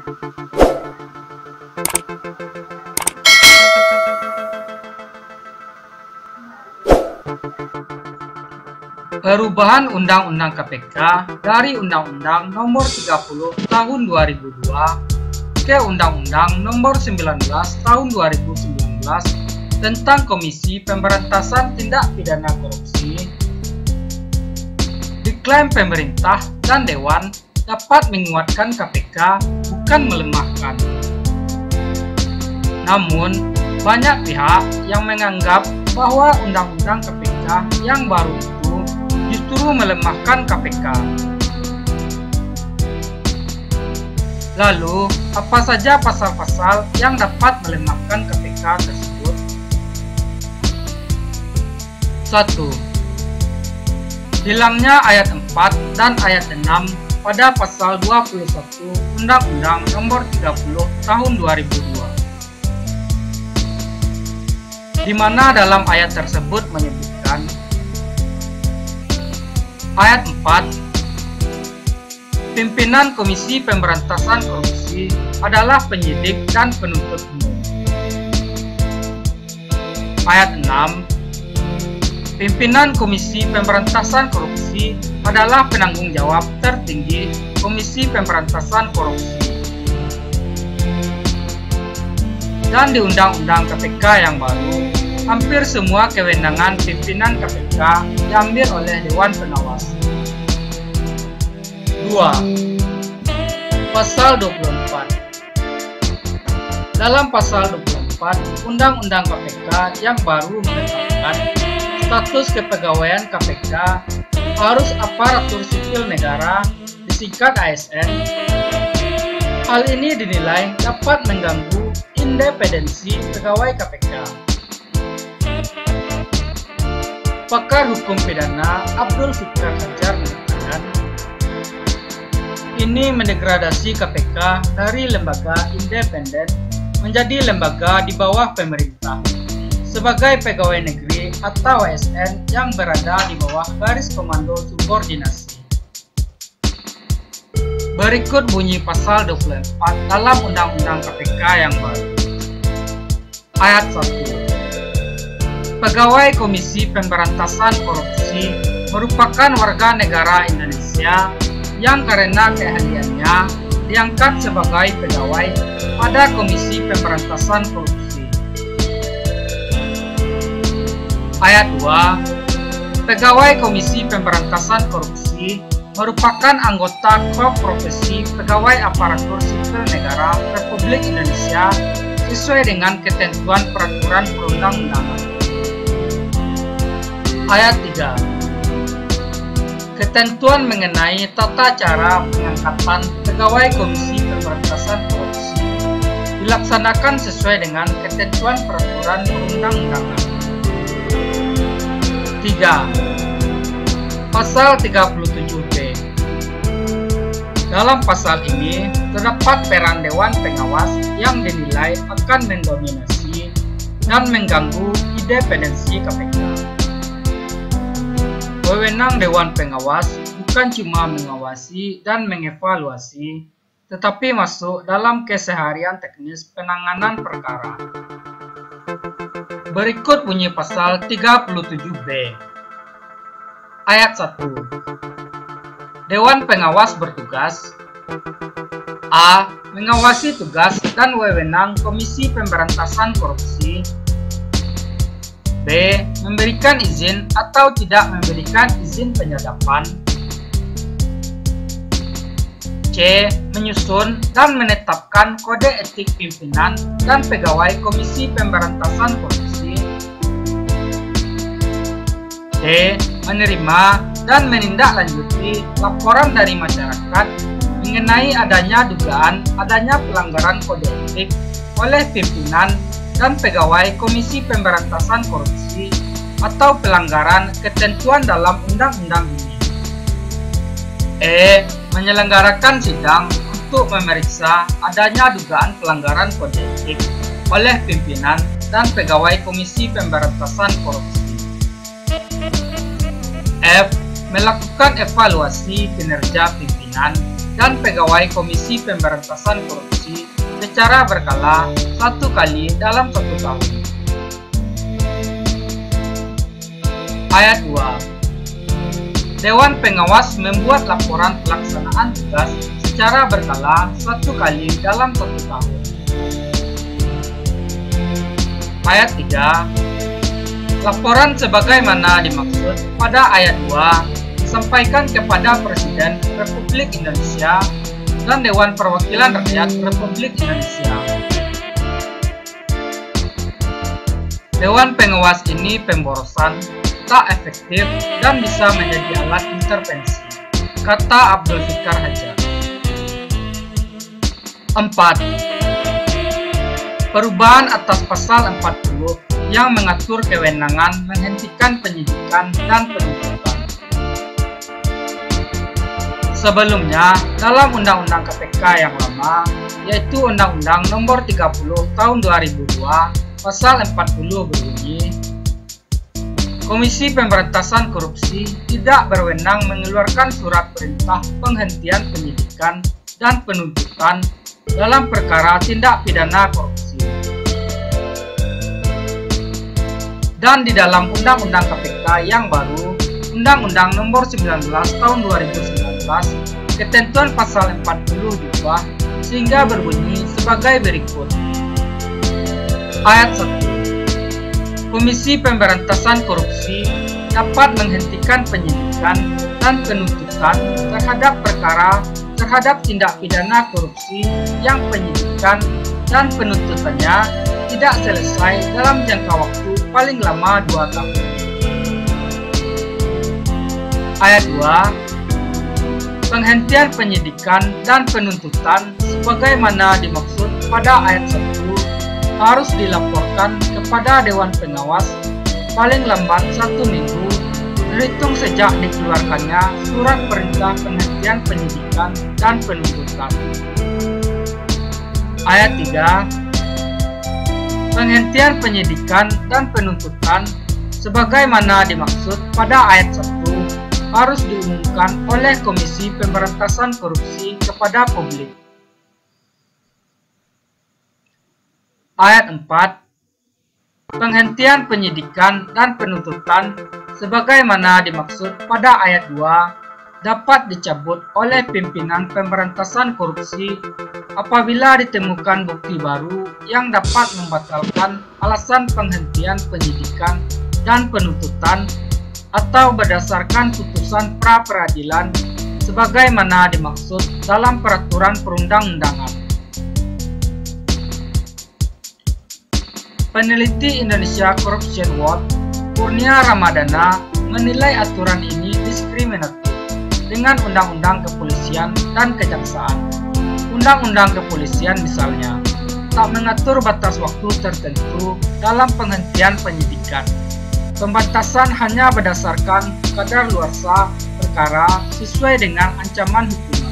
Perubahan Undang-Undang KPK dari Undang-Undang Nomor 30 Tahun 2002 ke Undang-Undang Nomor 19 Tahun 2019 tentang Komisi Pemberantasan Tindak Pidana Korupsi, diklaim pemerintah dan Dewan dapat menguatkan KPK, bukan melemahkan. Namun, banyak pihak yang menganggap bahwa Undang-Undang KPK yang baru itu justru melemahkan KPK. Lalu, apa saja pasal-pasal yang dapat melemahkan KPK tersebut? 1. Hilangnya ayat 4 dan ayat 6 pada pasal 21 Undang-Undang Nomor 30 Tahun 2002, di mana dalam ayat tersebut menyebutkan ayat 4, pimpinan Komisi Pemberantasan Korupsi adalah penyidik dan penuntut umum. Ayat 6, pimpinan Komisi Pemberantasan Korupsi adalah penanggung jawab tertinggi Komisi Pemberantasan Korupsi. Dan di Undang-Undang KPK yang baru, hampir semua kewenangan pimpinan KPK diambil oleh Dewan Pengawas. 2. Pasal 24. Dalam pasal 24, Undang-Undang KPK yang baru menetapkan status kepegawaian KPK harus aparatur sipil negara, disingkat ASN. Hal ini dinilai dapat mengganggu independensi pegawai KPK. Pakar hukum pidana Abdul Fikar Hajar mengatakan, ini mendegradasi KPK dari lembaga independen menjadi lembaga di bawah pemerintah, sebagai pegawai negeri atau ASN yang berada di bawah garis komando subordinasi. Berikut bunyi pasal 24 dalam Undang-Undang KPK yang baru. Ayat 1. Pegawai Komisi Pemberantasan Korupsi merupakan warga negara Indonesia yang karena keahliannya diangkat sebagai pegawai pada Komisi Pemberantasan Korupsi. Ayat 2. Pegawai Komisi Pemberantasan Korupsi merupakan anggota klub profesi pegawai aparatur sipil negara Republik Indonesia sesuai dengan ketentuan peraturan perundang-undangan. Ayat 3. Ketentuan mengenai tata cara pengangkatan pegawai Komisi Pemberantasan Korupsi dilaksanakan sesuai dengan ketentuan peraturan perundang-undangan. 3. Pasal 37B. Dalam pasal ini terdapat peran Dewan Pengawas yang dinilai akan mendominasi dan mengganggu independensi KPK. Wewenang Dewan Pengawas bukan cuma mengawasi dan mengevaluasi, tetapi masuk dalam keseharian teknis penanganan perkara. Berikut bunyi pasal 37B. Ayat 1. Dewan Pengawas bertugas: A. Mengawasi tugas dan wewenang Komisi Pemberantasan Korupsi. B. Memberikan izin atau tidak memberikan izin penyadapan. C. Menyusun dan menetapkan kode etik pimpinan dan pegawai Komisi Pemberantasan Korupsi. D. Menerima dan menindaklanjuti laporan dari masyarakat mengenai dugaan adanya pelanggaran kode etik oleh pimpinan dan pegawai Komisi Pemberantasan Korupsi atau pelanggaran ketentuan dalam undang-undang ini. E. Menyelenggarakan sidang untuk memeriksa adanya dugaan pelanggaran kode etik oleh pimpinan dan pegawai Komisi Pemberantasan Korupsi. F. Melakukan evaluasi kinerja pimpinan dan pegawai Komisi Pemberantasan Korupsi secara berkala 1 kali dalam 1 tahun. Ayat 2. Dewan Pengawas membuat laporan pelaksanaan tugas secara berkala 1 kali dalam 1 tahun. Ayat 3. Laporan sebagaimana dimaksud pada ayat 2 disampaikan kepada Presiden Republik Indonesia dan Dewan Perwakilan Rakyat Republik Indonesia. Dewan Pengawas ini pemborosan, tak efektif, dan bisa menjadi alat intervensi, kata Abdul Fikar Hajar. 4. Perubahan atas pasal 40 yang mengatur kewenangan menghentikan penyidikan dan penuntutan. Sebelumnya, dalam Undang-Undang KPK yang lama, yaitu Undang-Undang Nomor 30 Tahun 2002, Pasal 40 berbunyi, Komisi Pemberantasan Korupsi tidak berwenang mengeluarkan surat perintah penghentian penyidikan dan penuntutan dalam perkara tindak pidana korupsi. Dan di dalam Undang-Undang KPK yang baru, Undang-Undang Nomor 19 Tahun 2019, ketentuan pasal 40 diubah sehingga berbunyi sebagai berikut. Ayat 1. Komisi Pemberantasan Korupsi dapat menghentikan penyidikan dan penuntutan terhadap tindak pidana korupsi yang penyidikan dan penuntutannya tidak selesai dalam jangka waktu paling lama 2 tahun. Ayat 2. Penghentian penyidikan dan penuntutan sebagaimana dimaksud pada ayat 1 harus dilaporkan kepada Dewan Pengawas paling lambat 1 minggu terhitung sejak dikeluarkannya surat perintah penghentian penyidikan dan penuntutan. Ayat 3. Penghentian penyidikan dan penuntutan sebagaimana dimaksud pada ayat 1 harus diumumkan oleh Komisi Pemberantasan Korupsi kepada publik. Ayat 4. Penghentian penyidikan dan penuntutan sebagaimana dimaksud pada ayat 2 dapat dicabut oleh pimpinan pemberantasan korupsi apabila ditemukan bukti baru yang dapat membatalkan alasan penghentian penyidikan dan penuntutan atau berdasarkan putusan pra-peradilan sebagaimana dimaksud dalam peraturan perundang-undangan. Peneliti Indonesia Corruption Watch, Kurnia Ramadana, menilai aturan ini diskriminatif dengan Undang-Undang Kepolisian dan Kejaksaan. Undang-Undang Kepolisian misalnya tak mengatur batas waktu tertentu dalam penghentian penyidikan. Pembatasan hanya berdasarkan kadaluarsa perkara sesuai dengan ancaman hukuman.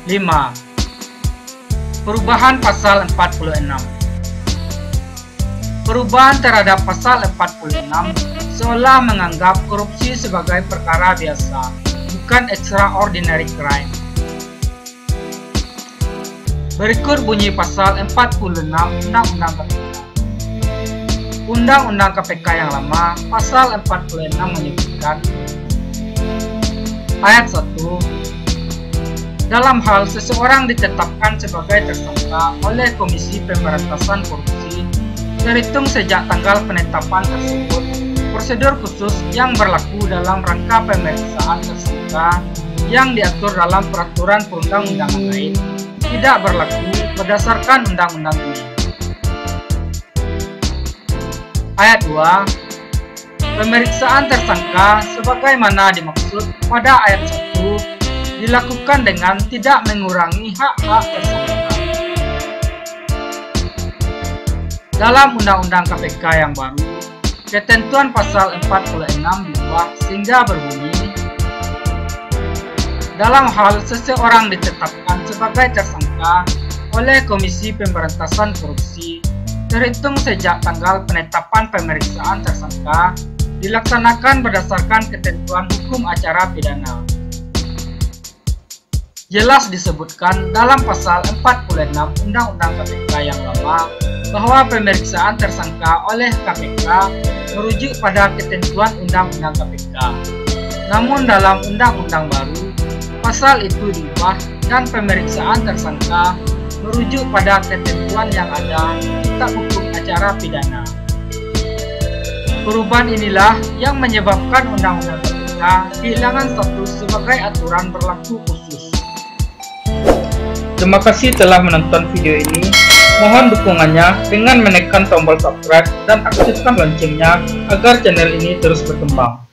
5. Perubahan pasal 46. Perubahan terhadap pasal 46 seolah menganggap korupsi sebagai perkara biasa, bukan extraordinary crime. Berikut bunyi pasal 46 Undang-Undang KPK. Undang-Undang KPK yang lama, pasal 46 menyebutkan, ayat 1, dalam hal seseorang ditetapkan sebagai tersangka oleh Komisi Pemberantasan Korupsi, terhitung sejak tanggal penetapan tersebut, prosedur khusus yang berlaku dalam rangka pemeriksaan tersangka yang diatur dalam peraturan perundang-undangan lain tidak berlaku berdasarkan undang-undang ini. Ayat 2. Pemeriksaan tersangka sebagaimana dimaksud pada ayat 1 dilakukan dengan tidak mengurangi hak-hak tersangka. Dalam Undang-Undang KPK yang baru, ketentuan pasal 46 diubah sehingga berbunyi, dalam hal seseorang ditetapkan sebagai tersangka oleh Komisi Pemberantasan Korupsi terhitung sejak tanggal penetapan pemeriksaan tersangka dilaksanakan berdasarkan ketentuan hukum acara pidana. Jelas disebutkan dalam pasal 46 Undang-Undang KPK yang lama bahwa pemeriksaan tersangka oleh KPK merujuk pada ketentuan Undang-Undang KPK. Namun dalam Undang-Undang baru, pasal itu diubah dan pemeriksaan tersangka merujuk pada ketentuan yang ada di Kitab Hukum Acara Pidana. Perubahan inilah yang menyebabkan Undang-Undang KPK kehilangan status sebagai aturan berlaku khusus. Terima kasih telah menonton video ini. Mohon dukungannya dengan menekan tombol subscribe dan aktifkan loncengnya agar channel ini terus berkembang.